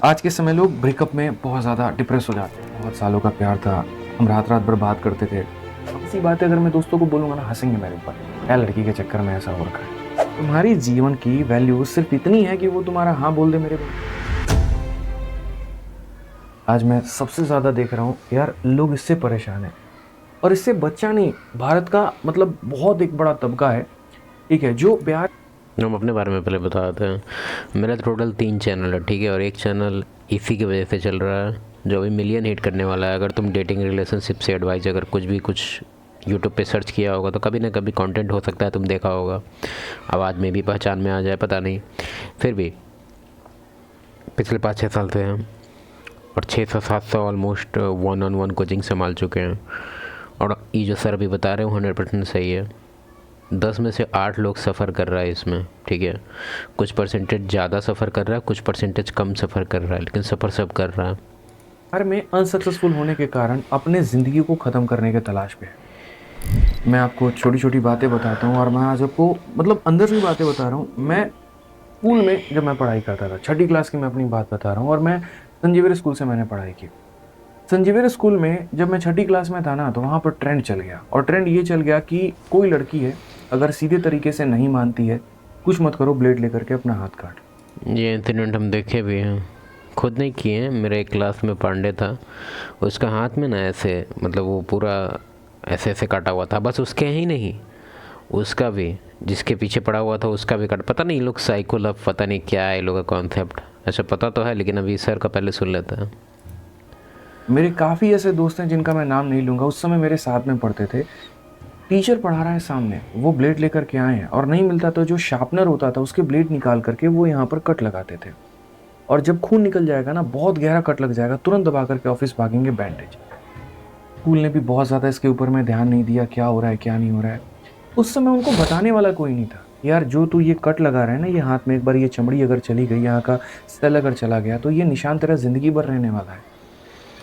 आज के समय लोग ब्रेकअप में बहुत ज़्यादा डिप्रेस हो जाते हैं। बहुत सालों का प्यार था, हम रात-रात भर बात करते थे। अब ऐसी बातें अगर मैं दोस्तों को बोलूँगा ना, हँसेंगे मेरे ऊपर। क्या लड़की के चक्कर में ऐसा हो रखा है? तुम्हारी जीवन की वैल्यू सिर्फ़ इतनी है कि वो तुम्हारा हाँ बोल दे मेरे भाई। आज मैं सबसे ज़्यादा देख रहा हूँ यार, लोग इससे परेशान हैं और इससे बच्चा नहीं, भारत का मतलब बहुत एक बड़ा तबका है, ठीक है? जो प्यार हम अपने बारे में पहले बता देते हैं। मेरा टोटल 3 चैनल है, ठीक है, और एक चैनल इसी की वजह से चल रहा है जो अभी मिलियन हिट करने वाला है। अगर तुम डेटिंग रिलेशनशिप से एडवाइस अगर कुछ यूट्यूब पे सर्च किया होगा तो कभी ना कभी कंटेंट हो सकता है तुम देखा होगा। आवाज़ में भी पहचान में आ जाए, पता नहीं। फिर भी पिछले 5-6 साल से हैं और 600-700 ऑलमोस्ट 1-on-1 कोचिंग संभाल चुके हैं। और ये जो सर अभी बता रहे हो 100% सही है। 10 में से 8 लोग सफ़र कर रहा है इसमें, ठीक है। कुछ परसेंटेज ज़्यादा सफ़र कर रहा है, कुछ परसेंटेज कम सफ़र कर रहा है, लेकिन सफ़र सब कर रहा है। में अनसक्सेसफुल होने के कारण अपने ज़िंदगी को ख़त्म करने के तलाश पे है। मैं आपको छोटी-छोटी बातें बताता हूँ और मैं आज आपको मतलब अंदर से बातें बता रहा हूँ। मैं स्कूल में जब मैं पढ़ाई करता था, छठी क्लास की मैं अपनी बात बता रहा हूँ और मैं संजीवनी स्कूल से मैंने पढ़ाई की। संजीवनी स्कूल में जब मैं छठी क्लास में था ना, तो वहाँ पर ट्रेंड चल गया और ट्रेंड ये चल गया कि कोई लड़की है, अगर सीधे तरीके से नहीं मानती है, कुछ मत करो, ब्लेड लेकर के अपना हाथ काट। ये इंसिडेंट हम देखे भी हैं, खुद नहीं किए हैं। मेरे एक क्लास में पांडे था, उसका हाथ में ना ऐसे मतलब वो पूरा ऐसे ऐसे काटा हुआ था। बस उसके ही नहीं, उसका भी, जिसके पीछे पड़ा हुआ था उसका भी काट। पता नहीं लोग साइको लव, पता नहीं क्या है लोगों का कॉन्सेप्ट, ऐसा पता तो है, लेकिन अभी सर का पहले सुन लेता है। मेरे काफ़ी ऐसे दोस्त हैं जिनका मैं नाम नहीं लूँगा, उस समय मेरे साथ में पढ़ते थे। टीचर पढ़ा रहा है सामने, वो ब्लेड लेकर के आए हैं और नहीं मिलता तो जो शार्पनर होता था उसके ब्लेड निकाल करके वो यहाँ पर कट लगाते थे। और जब खून निकल जाएगा ना, बहुत गहरा कट लग जाएगा, तुरंत दबा करके ऑफिस भागेंगे बैंडेज। स्कूल ने भी बहुत ज़्यादा इसके ऊपर में ध्यान नहीं दिया, क्या हो रहा है क्या नहीं हो रहा है। उस समय उनको बताने वाला कोई नहीं था। यार जो तू ये कट लगा रहा है ना, ये हाथ में, एक बार ये चमड़ी अगर चली गई, यहाँ का सेल अगर चला गया तो ये निशान तेरा ज़िंदगी भर रहने वाला है।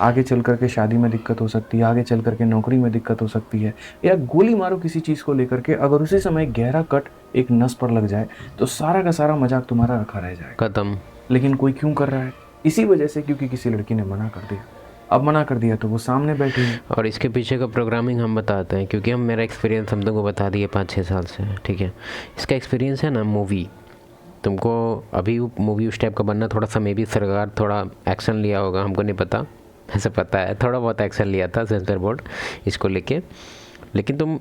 आगे चल कर के शादी में दिक्कत हो सकती है, आगे चल कर के नौकरी में दिक्कत हो सकती है, या गोली मारो किसी चीज़ को लेकर के, अगर उसी समय गहरा कट एक नस पर लग जाए तो सारा का सारा मजाक तुम्हारा रखा रह जाएगा। ख़त्म। लेकिन कोई क्यों कर रहा है? इसी वजह से, क्योंकि किसी लड़की ने मना कर दिया। अब मना कर दिया तो वो सामने बैठी है। और इसके पीछे का प्रोग्रामिंग हम बताते हैं, क्योंकि हम मेरा एक्सपीरियंस हम तुमको बता दिए 5-6 साल से, ठीक है। इसका एक्सपीरियंस है ना, मूवी तुमको अभी मूवी उस टाइप का बनना, थोड़ा सा मे भी सरकार थोड़ा एक्शन लिया होगा, हमको नहीं पता, ऐसा पता है थोड़ा बहुत एक्शन लिया था सेंसर बोर्ड इसको लेके। लेकिन तुम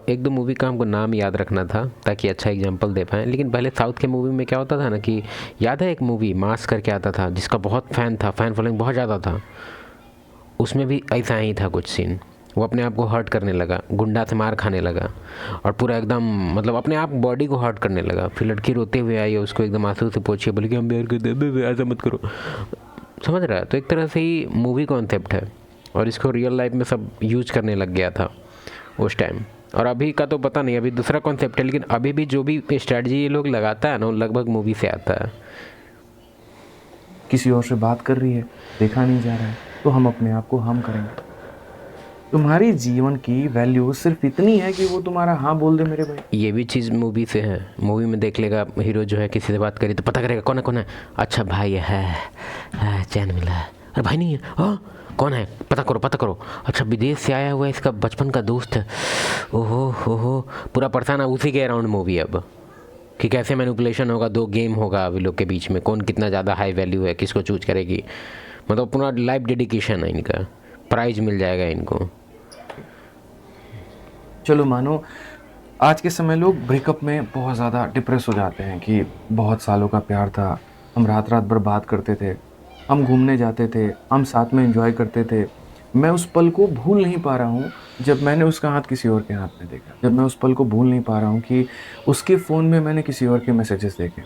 1-2 मूवी का हमको नाम याद रखना था ताकि अच्छा एग्जांपल दे पाएँ। लेकिन पहले साउथ के मूवी में क्या होता था ना, कि याद है एक मूवी मास करके आता था जिसका बहुत फ़ैन था, फ़ैन फॉलोइंग बहुत ज़्यादा था। उसमें भी ऐसा ही था कुछ सीन, वो अपने आप को हर्ट करने लगा, गुंडा से मार खाने लगा और पूरा एकदम मतलब अपने आप बॉडी को हर्ट करने लगा। फिर लड़की रोते हुए आई, उसको एकदम आंसू से पूछिए, बोले कि हम प्यार करते हैं, ऐसा मत करो। समझ रहा है? तो एक तरह से ही मूवी कॉन्सेप्ट है और इसको रियल लाइफ में सब यूज करने लग गया था उस टाइम। और अभी का तो पता नहीं, अभी दूसरा कॉन्सेप्ट है, लेकिन अभी भी जो भी स्ट्रेटजी ये लोग लगाता है ना, वो लगभग मूवी से आता है। किसी और से बात कर रही है, देखा नहीं जा रहा है, तो हम अपने आप को हम करेंगे। तुम्हारी जीवन की वैल्यू सिर्फ इतनी है कि वो तुम्हारा हाँ बोल दे मेरे भाई। ये भी चीज़ मूवी से है। मूवी में देख लेगा हीरो जो है किसी से बात करी तो पता करेगा कौन है कौन है। अच्छा भाई है, चैन मिला है। अरे भाई नहीं है, हाँ कौन है, पता करो पता करो। अच्छा विदेश से आया हुआ है, इसका बचपन का दोस्त है। ओहो, पूरा परेशान है उसी के अराउंड मूवी अब, कि कैसे मैनिपुलेशन होगा, 2 गेम होगा अभी लोग के बीच में, कौन कितना ज़्यादा हाई वैल्यू है, किसको चूज करेगी। मतलब पूरा लाइफ डेडिकेशन है इनका, प्राइज मिल जाएगा इनको। चलो मानो आज के समय लोग ब्रेकअप में बहुत ज़्यादा डिप्रेस हो जाते हैं कि बहुत सालों का प्यार था, हम रात-रात भर बात करते थे, हम घूमने जाते थे, हम साथ में एन्जॉय करते थे। मैं उस पल को भूल नहीं पा रहा हूँ जब मैंने उसका हाथ किसी और के हाथ में देखा। जब मैं उस पल को भूल नहीं पा रहा हूँ कि उसके फ़ोन में मैंने किसी और के मैसेजेस देखे।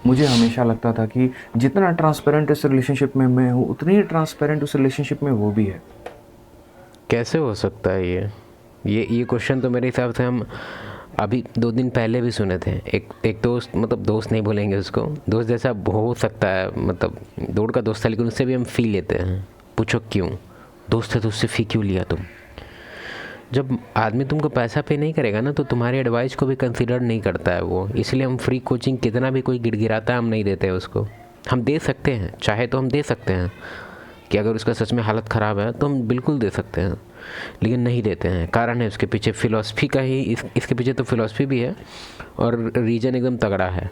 मुझे हमेशा लगता था कि जितना ट्रांसपेरेंट इस रिलेशनशिप में मैं हूँ, उतनी ही ट्रांसपेरेंट उस रिलेशनशिप में वो भी है। कैसे हो सकता है ये क्वेश्चन तो मेरे हिसाब से हम अभी 2 दिन पहले भी सुने थे। एक दोस्त, मतलब दोस्त नहीं बोलेंगे उसको, दोस्त जैसा हो सकता है, मतलब दूर का दोस्त था, लेकिन उससे भी हम फ़ी लेते हैं। पूछो क्यों? दोस्त है तो उससे फ़ी क्यों लिया तुम? जब आदमी तुमको पैसा पे नहीं करेगा ना, तो तुम्हारी एडवाइस को भी कंसिडर नहीं करता है वो। इसलिए हम फ्री कोचिंग कितना भी कोई गिड़गिड़ाता है, हम नहीं देते हैं उसको। हम दे सकते हैं, चाहे तो हम दे सकते हैं कि अगर उसका सच में हालत ख़राब है तो हम बिल्कुल दे सकते हैं, लेकिन नहीं देते हैं। कारण है उसके पीछे फ़िलॉसफी का ही, इसके पीछे तो फ़िलॉसफी भी है और रीज़न एकदम तगड़ा है।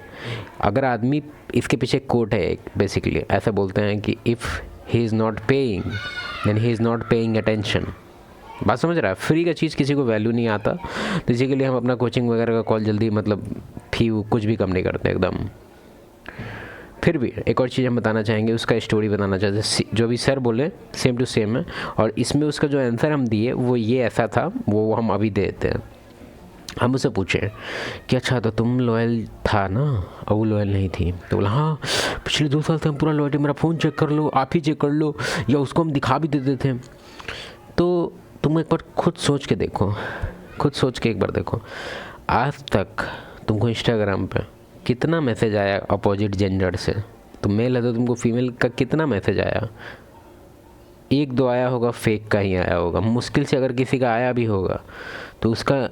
अगर आदमी, इसके पीछे कोट है एक, बेसिकली ऐसा बोलते हैं कि if he is not paying then he is not paying attention. बात समझ रहा है? फ्री का चीज़ किसी को वैल्यू नहीं आता, तो इसी के लिए हम अपना कोचिंग वगैरह का कॉल जल्दी, मतलब फी कुछ भी कम नहीं करते एकदम। फिर भी एक और चीज़ हम बताना चाहेंगे, उसका स्टोरी बताना चाहते हैं। जो भी सर बोले सेम टू सेम है, और इसमें उसका जो आंसर हम दिए वो ये ऐसा था, वो हम अभी देते हैं। हम उससे पूछे कि अच्छा तो तुम लॉयल था ना, और वो लॉयल नहीं थी, तो बोला हाँ पिछले 2 साल से हम पूरा लॉयल थे, मेरा फ़ोन चेक कर लो, आप ही चेक कर लो, या उसको हम दिखा भी देते थे। तो तुम एक बार खुद सोच के देखो, खुद सोच के एक बार देखो, आज तक तुमको इंस्टाग्राम पे कितना मैसेज आया अपोजिट जेंडर से? तुम मेल है तो तुमको फीमेल का कितना मैसेज आया? 1-2 आया होगा, फेक का ही आया होगा, मुश्किल से अगर किसी का आया भी होगा तो उसका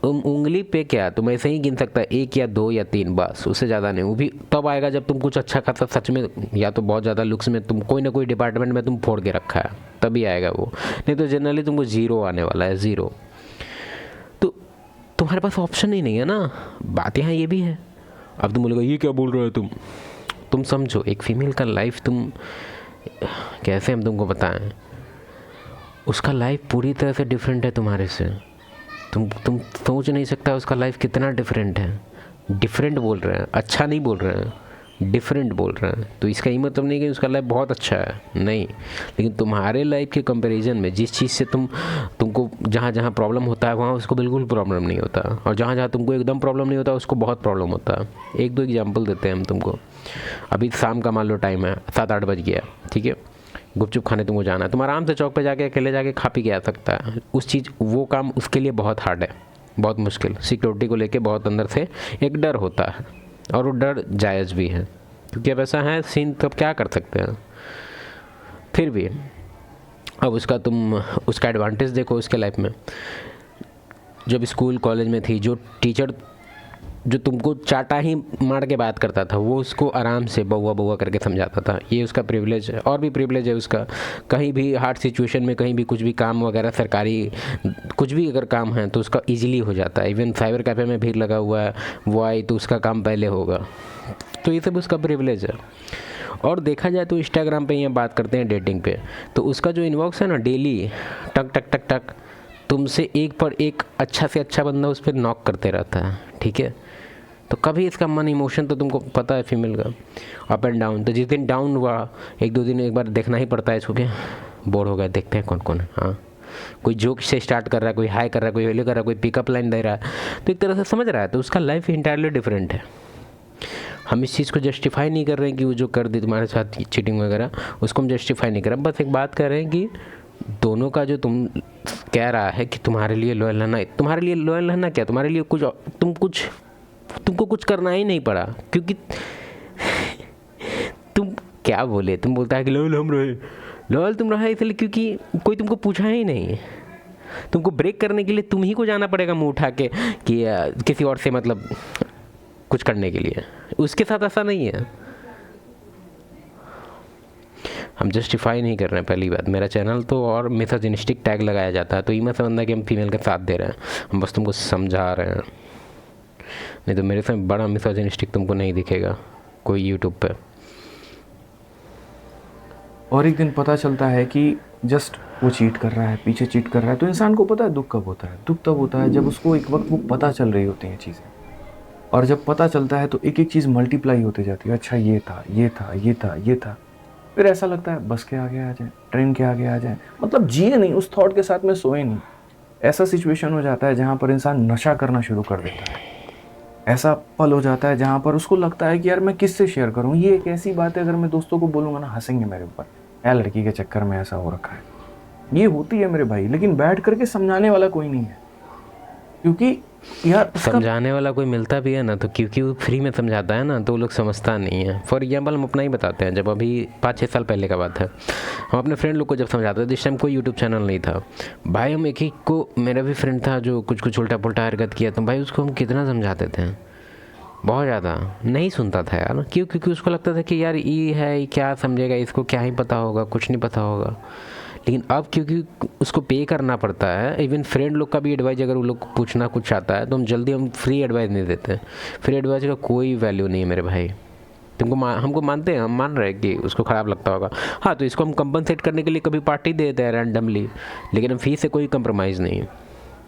उंगली पे क्या, तुम ऐसे ही गिन सकता है 1 या 2 या 3, बस, उससे ज़्यादा नहीं। वो भी तब आएगा जब तुम कुछ अच्छा खासा सच में, या तो बहुत ज़्यादा लुक्स में तुम कोई ना कोई डिपार्टमेंट में तुम फोड़ के रखा है, तभी आएगा वो, नहीं तो जनरली तुमको 0 आने वाला है, 0। तो तुम्हारे पास ऑप्शन ही नहीं है ना। बात यहाँ ये भी है। अब तुम बोलेगा ये क्या बोल रहे हो तुम समझो, एक फ़ीमेल का लाइफ, तुम कैसे हम तुमको बताएं, उसका लाइफ पूरी तरह से डिफरेंट है तुम्हारे से। तुम सोच नहीं सकता उसका लाइफ कितना डिफरेंट है। डिफरेंट बोल रहे हैं, अच्छा नहीं बोल रहे हैं, डिफरेंट बोल रहे हैं। तो इसका ये मतलब नहीं कि उसका लाइफ बहुत अच्छा है, नहीं, लेकिन तुम्हारे लाइफ के कंपैरिजन में जिस चीज़ से तुमको जहाँ जहाँ प्रॉब्लम होता है वहाँ उसको बिल्कुल प्रॉब्लम नहीं होता, और जहाँ जहाँ तुमको एकदम प्रॉब्लम नहीं होता उसको बहुत प्रॉब्लम होता है। 1-2 एग्जाम्पल देते हैं हम तुमको। अभी शाम का मान लो टाइम है, 7-8 बज गया, ठीक है, गुपचुप खाने तुमको जाना है, तुम आराम से चौक पे जाके अकेले जाके खा पी के आ सकता है। उस चीज़, वो काम उसके लिए बहुत हार्ड है, बहुत मुश्किल, सिक्योरिटी को लेके बहुत अंदर से एक डर होता है, और वो डर जायज़ भी है, क्योंकि अब ऐसा है सीन, तब क्या कर सकते हैं। फिर भी अब उसका एडवांटेज देखो उसके लाइफ में। जब स्कूल कॉलेज में थी, जो टीचर जो तुमको चाटा ही मार के बात करता था, वो उसको आराम से बउआ बउआ करके समझाता था। ये उसका प्रिविलेज है, और भी प्रिविलेज है उसका। कहीं भी हार्ड सिचुएशन में, कहीं भी कुछ भी काम वगैरह सरकारी कुछ भी अगर काम है तो उसका इजीली हो जाता है। इवन साइबर कैफ़े में भीड़ लगा हुआ है, वो आई तो उसका काम पहले होगा। तो ये सब उसका प्रिविलेज है। और देखा जाए तो इंस्टाग्राम पे यहाँ बात करते हैं डेटिंग पे, तो उसका जो इनबॉक्स है ना, डेली टक टक टक टक तुमसे एक पर एक अच्छा से अच्छा बंदा उस पर नॉक करते रहता है, ठीक है। तो कभी इसका मन, इमोशन तो तुमको पता है फीमेल का, अप एंड डाउन। तो जिस दिन डाउन हुआ, 1-2 दिन एक बार देखना ही पड़ता है इसको, क्या बोर हो गए, देखते हैं कौन कौन है। हाँ, कोई जोक से स्टार्ट कर रहा है, कोई हाई कर रहा है, कोई हेलो कर रहा है, कोई पिकअप लाइन दे रहा है, तो एक तरह से समझ रहा है। तो उसका लाइफ इंटायरली डिफरेंट है। हम इस चीज़ को जस्टिफाई नहीं कर रहे हैं कि वो जो कर दी तुम्हारे साथ चीटिंग वगैरह, उसको हम जस्टिफाई नहीं कर रहे, बस एक बात कर रहे हैं कि दोनों का जो तुम कह रहा है कि तुम्हारे लिए लॉयल रहना, तुम्हारे लिए लॉयल रहना क्या, तुम्हारे लिए तुमको कुछ करना ही नहीं पड़ा, क्योंकि तुम क्या बोले, तुम बोलता है कि लॉयल तुम रहे इसलिए क्योंकि कोई तुमको पूछा ही नहीं। तुमको ब्रेक करने के लिए तुम ही को जाना पड़ेगा मुंह उठा के कि किसी और से मतलब कुछ करने के लिए। उसके साथ ऐसा नहीं है। हम जस्टिफाई नहीं कर रहे हैं। पहली बात, मेरा चैनल तो और मिसोजिनिस्टिक टैग लगाया जाता है, तो ये मत समझना कि हम फीमेल का साथ दे रहे हैं, हम बस तुमको समझा रहे हैं। नहीं तो मेरे से बड़ा मिसोजिनिस्टिक तुमको नहीं दिखेगा कोई यूट्यूब पे। और एक दिन पता चलता है कि जस्ट वो चीट कर रहा है, पीछे चीट कर रहा है, तो इंसान को पता है दुख कब होता है। दुख तब होता है जब उसको एक वक्त वो पता चल रही होती हैं चीज़ें, और जब पता चलता है तो एक एक चीज़ मल्टीप्लाई होती जाती है। अच्छा ये था, ये था, ये था, ये था, फिर ऐसा लगता है बस के आगे आ जाए, ट्रेन के आगे आ जाए, मतलब जिए नहीं, उस थॉट के साथ में सोए नहीं। ऐसा सिचुएशन हो जाता है जहाँ पर इंसान नशा करना शुरू कर देता है। ऐसा पल हो जाता है जहाँ पर उसको लगता है कि यार मैं किससे शेयर करूँ, ये एक ऐसी बात है अगर मैं दोस्तों को बोलूँगा ना हंसेंगे मेरे ऊपर, यार लड़की के चक्कर में ऐसा हो रखा है। ये होती है मेरे भाई, लेकिन बैठ करके समझाने वाला कोई नहीं है, क्योंकि यार समझाने वाला कोई मिलता भी है ना, तो क्योंकि वो फ्री में समझाता है ना, तो वो लोग समझता नहीं है। फॉर एग्जाम्पल हम अपना ही बताते हैं, जब अभी 5-6 साल पहले का बात है, हम अपने फ्रेंड लोग को जब समझाते थे, जिस टाइम कोई यूट्यूब चैनल नहीं था भाई, हम एक को, मेरा भी फ्रेंड था जो कुछ उल्टा पुल्टा हरकत किया, तो भाई उसको हम कितना समझाते थे बहुत ज़्यादा नहीं सुनता था यार। क्यों? क्योंकि उसको लगता था कि यार ये है, ये क्या समझेगा, इसको क्या ही पता होगा, कुछ नहीं पता होगा। लेकिन अब क्योंकि उसको पे करना पड़ता है, इवन फ्रेंड लोग का भी एडवाइस अगर वो लोग को पूछना कुछ आता है तो हम फ्री एडवाइस नहीं देते। फ्री एडवाइस का कोई वैल्यू नहीं है मेरे भाई। हमको मानते हैं, हम मान रहे हैं कि उसको ख़राब लगता होगा, हाँ, तो इसको हम कंपनसेट करने के लिए कभी पार्टी दे देते हैं रैंडमली, लेकिन हम फीस से कोई कंप्रोमाइज़ नहीं है।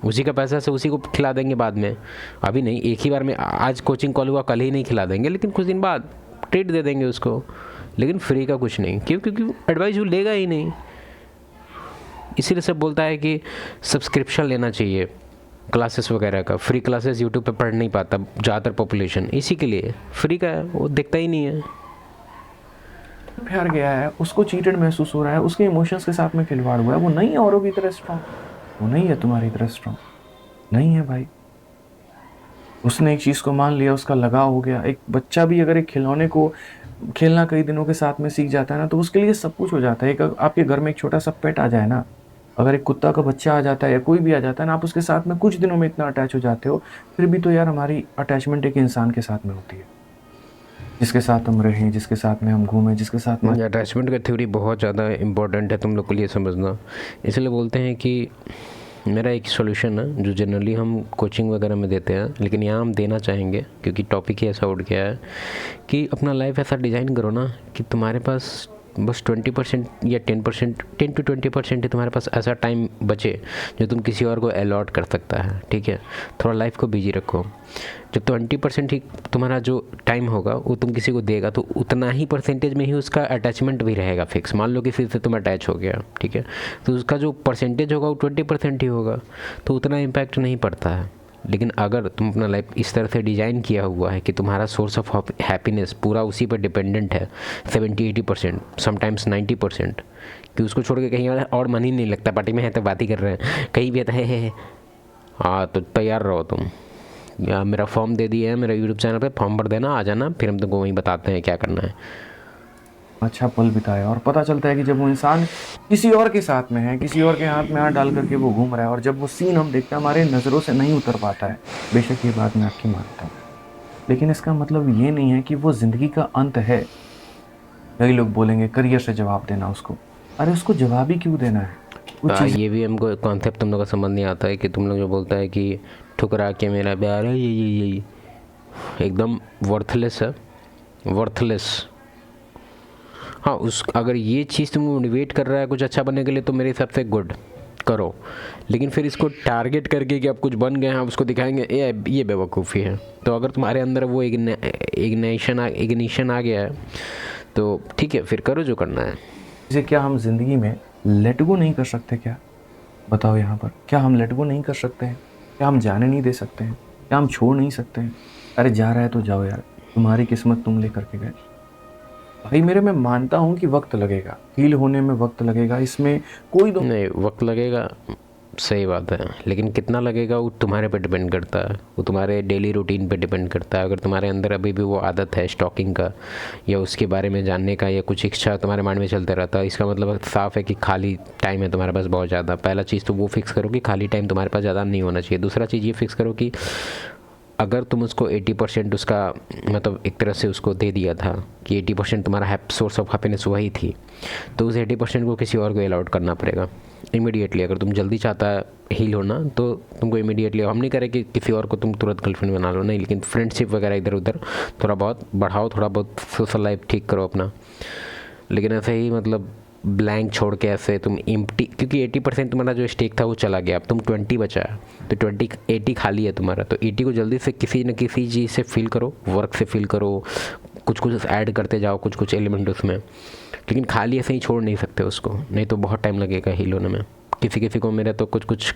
उसी का पैसा से उसी को खिला देंगे बाद में, अभी नहीं, एक ही बार में। आज कोचिंग कॉल हुआ, कल ही नहीं खिला देंगे, लेकिन कुछ दिन बाद ट्रीट दे देंगे उसको, लेकिन फ्री का कुछ नहीं। क्यों? क्योंकि एडवाइस वो लेगा ही नहीं। इसीलिए सब बोलता है कि सब्सक्रिप्शन लेना चाहिए क्लासेस वगैरह का। फ्री क्लासेस यूट्यूब पे पढ़ नहीं पाता ज़्यादातर पॉपुलेशन, इसी के लिए फ्री का है, वो देखता ही नहीं है। प्यार गया है, उसको चीटेड महसूस हो रहा है, उसके इमोशंस के साथ में खिलवाड़ हुआ है, वो नहीं है औरों की तरह स्ट्रॉन्ग, वो नहीं है तुम्हारी तरह स्ट्रॉन्ग, नहीं है भाई। उसने एक चीज़ को मान लिया, उसका लगाव हो गया। एक बच्चा भी अगर एक खिलौने को खेलना कई दिनों के साथ में सीख जाता है ना, तो उसके लिए सब कुछ हो जाता है। एक आपके घर में एक छोटा सा पेट आ जाए ना, अगर एक कुत्ता का बच्चा आ जाता है या कोई भी आ जाता है ना, आप उसके साथ में कुछ दिनों में इतना अटैच हो जाते हो। फिर भी तो यार हमारी अटैचमेंट एक इंसान के साथ में होती है, जिसके साथ हम रहें, जिसके साथ में हम घूमें, जिसके साथ में। अटैचमेंट का थ्योरी बहुत ज़्यादा इंपॉर्टेंट है तुम लोग के लिए समझना। इसलिए बोलते हैं कि मेरा एक सॉल्यूशन है जो जनरली हम कोचिंग वगैरह में देते हैं, लेकिन यहाँ हम देना चाहेंगे क्योंकि टॉपिक ही ऐसा उठ गया है कि अपना लाइफ ऐसा डिज़ाइन करो ना कि तुम्हारे पास बस 20% या 10%, 10 to 20% ही तुम्हारे पास ऐसा टाइम बचे जो तुम किसी और को अलॉट कर सकता है। ठीक है, थोड़ा लाइफ को बिजी रखो। जब 20% ही तुम्हारा जो टाइम होगा वो तुम किसी को देगा, तो उतना ही परसेंटेज में ही उसका अटैचमेंट भी रहेगा फिक्स। मान लो किसी से तुम अटैच हो गया, ठीक है, तो उसका जो परसेंटेज होगा वो 20% ही होगा, तो उतना इम्पैक्ट नहीं पड़ता है। लेकिन अगर तुम अपना लाइफ इस तरह से डिज़ाइन किया हुआ है कि तुम्हारा सोर्स ऑफ हैप्पीनेस पूरा उसी पर डिपेंडेंट है, 70-80%, समटाइम्स 90%, कि उसको छोड़ के कहीं और मन ही नहीं लगता। पार्टी में है तो बात ही कर रहे हैं, कहीं भी आता है हाँ तो तैयार रहो तुम, या मेरा फॉर्म दे दिया है मेरा यूट्यूब चैनल पे, फॉर्म भर देना, आ जाना, फिर हम तुमको वहीं बताते हैं क्या करना है। अच्छा पल बिताया, और पता चलता है कि जब वो इंसान किसी और के साथ में है, किसी और के हाथ में हाथ डाल करके वो घूम रहा है, और जब वो सीन हम देखते हैं हमारे नज़रों से नहीं उतर पाता है। बेशक ये बात मैं आपकी मानता हूँ, लेकिन इसका मतलब ये नहीं है कि वो ज़िंदगी का अंत है। कई लोग बोलेंगे करियर से जवाब देना उसको, अरे उसको जवाब ही क्यों देना है? ये भी हमको कॉन्सेप्ट तुम लोग का समझ नहीं आता है कि तुम लोग जो बोलता है कि ठुकरा के मेरा प्यार है, ये एकदम वर्थलेस है, वर्थलेस। हाँ, उस अगर ये चीज़ तुमको मोटिवेट कर रहा है कुछ अच्छा बनने के लिए तो मेरे हिसाब से गुड करो, लेकिन फिर इसको टारगेट करके कि आप कुछ बन गए हैं आप उसको दिखाएंगे, ये बेवकूफ़ी है। तो अगर तुम्हारे अंदर वो इग्निशन आ गया है तो ठीक है, फिर करो जो करना है। इसे क्या हम जिंदगी में लेट गो नहीं कर सकते क्या? बताओ यहाँ पर, क्या हम लेट गो नहीं कर सकते हैं? क्या हम जाने नहीं दे सकते हैं? क्या हम छोड़ नहीं सकते हैं? अरे जा रहा है तो जाओ यार, तुम्हारी किस्मत तुम ले करके गए भाई मेरे। मैं मानता हूँ कि वक्त लगेगा, हील होने में वक्त लगेगा, इसमें कोई दो नहीं, वक्त लगेगा, सही बात है, लेकिन कितना लगेगा वो तुम्हारे पे डिपेंड करता है, वो तुम्हारे डेली रूटीन पे डिपेंड करता है। अगर तुम्हारे अंदर अभी भी वो आदत है स्टॉकिंग का या उसके बारे में जानने का, या कुछ इच्छा तुम्हारे माइंड में चलते रहता है, इसका मतलब साफ़ है कि खाली टाइम है तुम्हारे पास बहुत ज़्यादा। पहला चीज़ तो वो फिक्स करो कि खाली टाइम तुम्हारे पास ज़्यादा नहीं होना चाहिए। दूसरा चीज़ ये फिक्स करो कि अगर तुम उसको 80% उसका मतलब एक तरह से उसको दे दिया था कि 80% तुम्हारा सोर्स ऑफ हैप्पीनेस वही थी, तो उस 80% को किसी और को अलाउड करना पड़ेगा इमीडिएटली। अगर तुम जल्दी चाहता है हील होना तो तुमको इमीडिएटली, हम नहीं करें कि किसी और को तुम तुरंत गर्लफ्रेंड बना लो, नहीं, लेकिन फ्रेंडशिप वगैरह इधर उधर थोड़ा बहुत बढ़ाओ, थोड़ा बहुत सोशल लाइफ ठीक करो अपना। लेकिन ऐसे ही मतलब ब्लैंक छोड़ के ऐसे तुम एम्प्टी, क्योंकि 80% तुम्हारा जो स्टेक था वो चला गया, अब तुम 20 बचा है, तो 80 खाली है तुम्हारा, तो 80 को जल्दी से किसी न किसी चीज़ से फिल करो, वर्क से फिल करो, कुछ कुछ ऐड करते जाओ, कुछ कुछ एलिमेंट उसमें, लेकिन खाली ऐसे ही छोड़ नहीं सकते उसको, नहीं तो बहुत टाइम लगेगा हील होने में। किसी किसी को मेरा तो कुछ कुछ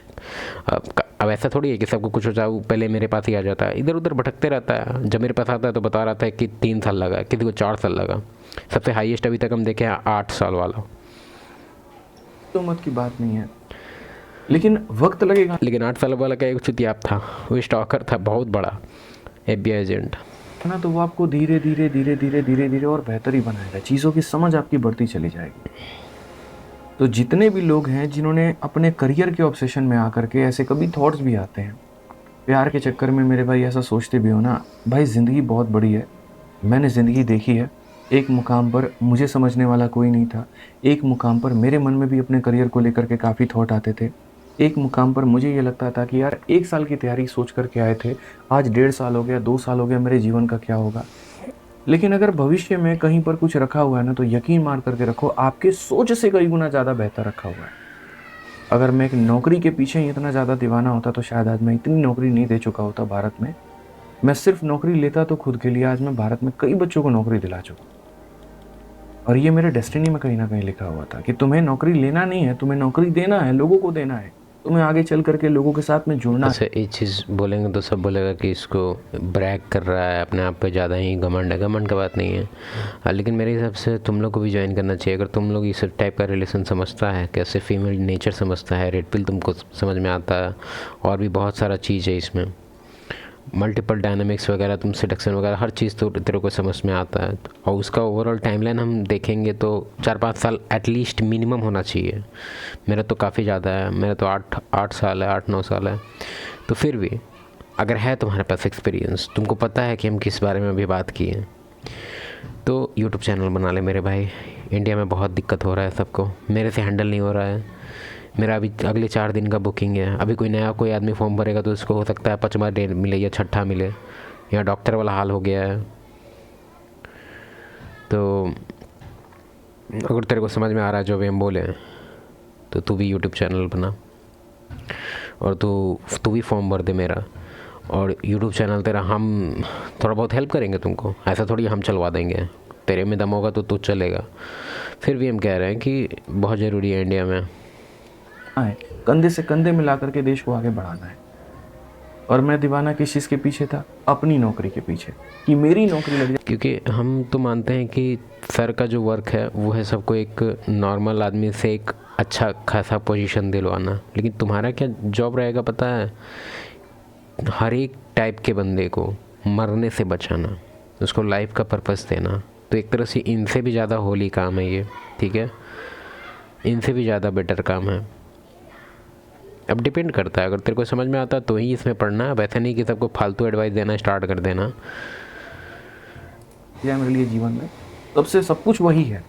अब ऐसा थोड़ी है कि सबको कुछ हो जाए पहले मेरे पास ही आ जाता है, इधर उधर भटकते रहता है। जब मेरे पास आता है तो बता रहा था कि 3 साल लगा, किसी को 4 साल लगा, सबसे हाईएस्ट अभी तक हम देखे 8 साल वाला। तो मत की बात नहीं है, लेकिन वक्त लगेगा। लेकिन 8 साल वाला का एक चुतियाप था, वो स्टॉकर था बहुत बड़ा, FBI एजेंट ना, तो वो आपको धीरे धीरे धीरे धीरे धीरे धीरे और बेहतर ही बनाएगा, चीज़ों की समझ आपकी बढ़ती चली जाएगी। तो जितने भी लोग हैं जिन्होंने अपने करियर के ऑब्सेशन में आकर के, ऐसे कभी थॉट्स भी आते हैं प्यार के चक्कर में मेरे भाई ऐसा सोचते भी हो ना, भाई ज़िंदगी बहुत बड़ी है। मैंने ज़िंदगी देखी है। एक मुकाम पर मुझे समझने वाला कोई नहीं था। एक मुकाम पर मेरे मन में भी अपने करियर को लेकर के काफ़ी थॉट आते थे। एक मुकाम पर मुझे ये लगता था कि यार 1 साल की तैयारी सोच कर के आए थे, आज 1.5 साल हो गया, 2 साल हो गया, मेरे जीवन का क्या होगा? लेकिन अगर भविष्य में कहीं पर कुछ रखा हुआ है ना, तो यकीन मान करके रखो, आपके सोच से कई गुना ज़्यादा बेहतर रखा हुआ है। अगर मैं एक नौकरी के पीछे ही इतना ज़्यादा दीवाना होता तो शायद आज मैं इतनी नौकरी नहीं दे चुका होता भारत में। मैं सिर्फ नौकरी लेता तो खुद के लिए, आज मैं भारत में कई बच्चों को नौकरी दिला चुका। और ये मेरे डेस्टिनी में कहीं न कहीं लिखा हुआ था कि तुम्हें नौकरी लेना नहीं है, तुम्हें नौकरी देना है, लोगों को देना है। तुम्हें आगे चल कर के लोगों के साथ में जुड़ना है। अच्छा, एक चीज़ बोलेंगे तो सब बोलेगा कि इसको ब्रैग कर रहा है, अपने आप पे ज़्यादा ही घमंड है। घमंड का बात नहीं है। लेकिन मेरे हिसाब से तुम लोग को भी ज्वाइन करना चाहिए। अगर तुम लोग इस टाइप का रिलेशन समझता है, कैसे फीमेल नेचर समझता है, रेड पिल तुमको समझ में आता है, और भी बहुत सारा चीज़ है इसमें, मल्टीपल डायनामिक्स वगैरह, तुम सिलेक्शन वगैरह हर चीज़ तो तेरे को समझ में आता है। और उसका ओवरऑल टाइमलाइन हम देखेंगे तो 4-5 साल एटलीस्ट मिनिमम होना चाहिए। मेरा तो काफ़ी ज़्यादा है, मेरा तो 8 साल है, 8-9 साल है। तो फिर भी अगर है तुम्हारे पास एक्सपीरियंस, तुमको पता है कि हम किस बारे में अभी बात किए, तो यूट्यूब चैनल बना ले मेरे भाई। इंडिया में बहुत दिक्कत हो रहा है सबको, मेरे से हैंडल नहीं हो रहा है। मेरा अभी अगले 4 दिन का बुकिंग है। अभी कोई आदमी फॉर्म भरेगा तो उसको हो सकता है 5वां डे मिले या 6ठा मिले। यहाँ डॉक्टर वाला हाल हो गया है। तो अगर तेरे को समझ में आ रहा है जो भी हम बोले, तो तू भी यूट्यूब चैनल बना, और तू भी फॉर्म भर दे मेरा, और यूट्यूब चैनल तेरा हम थोड़ा बहुत हेल्प करेंगे तुमको। ऐसा थोड़ी हम चलवा देंगे, तेरे में दम होगा तो तू चलेगा। फिर भी हम कह रहे हैं कि बहुत ज़रूरी है इंडिया में है, कंधे से कंधे मिला करके देश को आगे बढ़ाना है। और मैं दीवाना किस चीज़ के पीछे था? अपनी नौकरी के पीछे, कि मेरी नौकरी लग जाए। क्योंकि हम तो मानते हैं कि सर का जो वर्क है वो है सबको एक नॉर्मल आदमी से एक अच्छा खासा पोजीशन दिलवाना। लेकिन तुम्हारा क्या जॉब रहेगा पता है? हर एक टाइप के बंदे को मरने से बचाना, उसको लाइफ का पर्पस देना। तो एक तरह से इनसे भी ज़्यादा होली काम है ये, ठीक है? इनसे भी ज़्यादा बेटर काम है। अब डिपेंड करता है, अगर तेरे को समझ में आता तो ही इसमें पढ़ना। अब ऐसा नहीं कि सबको फालतू एडवाइस देना स्टार्ट कर देना। मेरे लिए जीवन में तब से सब कुछ वही है।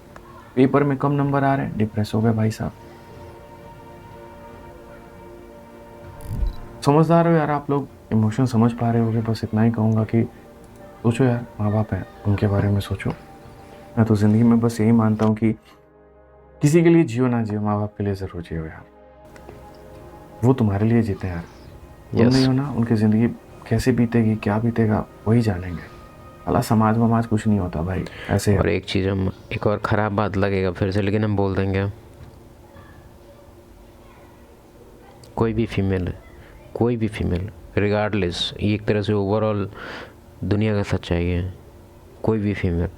पेपर में कम नंबर आ रहे हैं, डिप्रेस हो गए भाई साहब। समझदार हो यार आप लोग, इमोशन समझ पा रहे होगे। बस इतना ही कहूँगा कि सोचो यार, माँ बाप हैं, उनके बारे में सोचो। मैं तो ज़िंदगी में बस यही मानता हूँ कि किसी के लिए जियो ना जियो, माँ बाप के लिए ज़रूर जियो यार। वो तुम्हारे लिए जीते हैं यार। तुम नहीं हो ना, उनकी ज़िंदगी कैसे बीतेगी, क्या बीतेगा, वही जानेंगे। अला समाज वमाज कुछ नहीं होता भाई, ऐसे। और एक चीज़, हम एक और ख़राब बात लगेगा फिर से, लेकिन हम बोल देंगे, कोई भी फीमेल रिगार्डलेस, ये एक तरह से ओवरऑल दुनिया का सच्चाई है। कोई भी फीमेल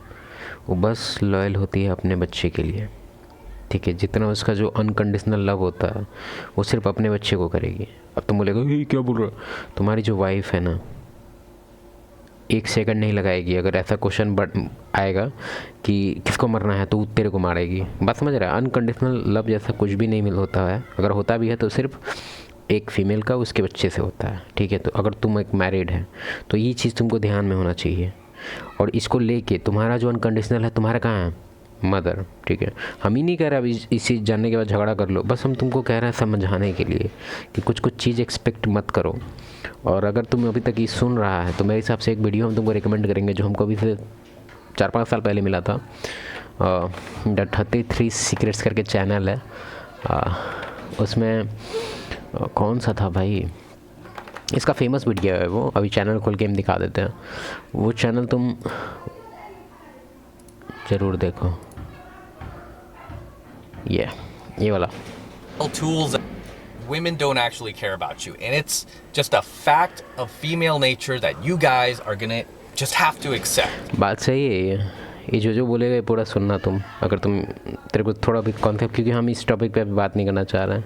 वो बस लॉयल होती है अपने बच्चे के लिए, ठीक है? जितना उसका जो अनकंडीशनल लव होता है वो सिर्फ अपने बच्चे को करेगी। अब तुम बोलेगा ये क्या बोल रहा? तुम्हारी जो वाइफ है ना, 1 सेकंड नहीं लगाएगी। अगर ऐसा क्वेश्चन आएगा कि किसको मरना है, तो तेरे को मारेगी। बात समझ रहा है? अनकंडीशनल लव जैसा कुछ भी नहीं होता है। अगर होता भी है तो सिर्फ एक फ़ीमेल का उसके बच्चे से होता है, ठीक है? तो अगर तुम एक मैरिड है तो ये चीज़ तुमको ध्यान में होना चाहिए। और इसको लेके तुम्हारा जो अनकंडीशनल है, तुम्हारा कहाँ है? मदर, ठीक है? हम ही नहीं कह रहे अभी इस चीज़ जानने के बाद झगड़ा कर लो, बस हम तुमको कह रहे हैं समझाने के लिए कि कुछ चीज़ एक्सपेक्ट मत करो। और अगर तुम अभी तक ये सुन रहा है तो मेरे हिसाब से एक वीडियो हम तुमको रिकमेंड करेंगे जो हमको अभी से 4-5 साल पहले मिला था। द 33 सीक्रेट्स करके चैनल है। उसमें कौन सा था भाई, इसका फेमस वीडियो है वो, अभी चैनल खोल के हम दिखा देते हैं। वो चैनल तुम ज़रूर देखो। ये वाला tools that women don't actually care about you, and it's just a fact of female nature that you guys are gonna just have to accept. बात सही है। ये जो बोलेगा पूरा सुनना तुम, अगर तुम तेरे को थोड़ा भी कॉन्सेप्ट, क्योंकि हम इस टॉपिक पे बात नहीं करना चाह रहे हैं।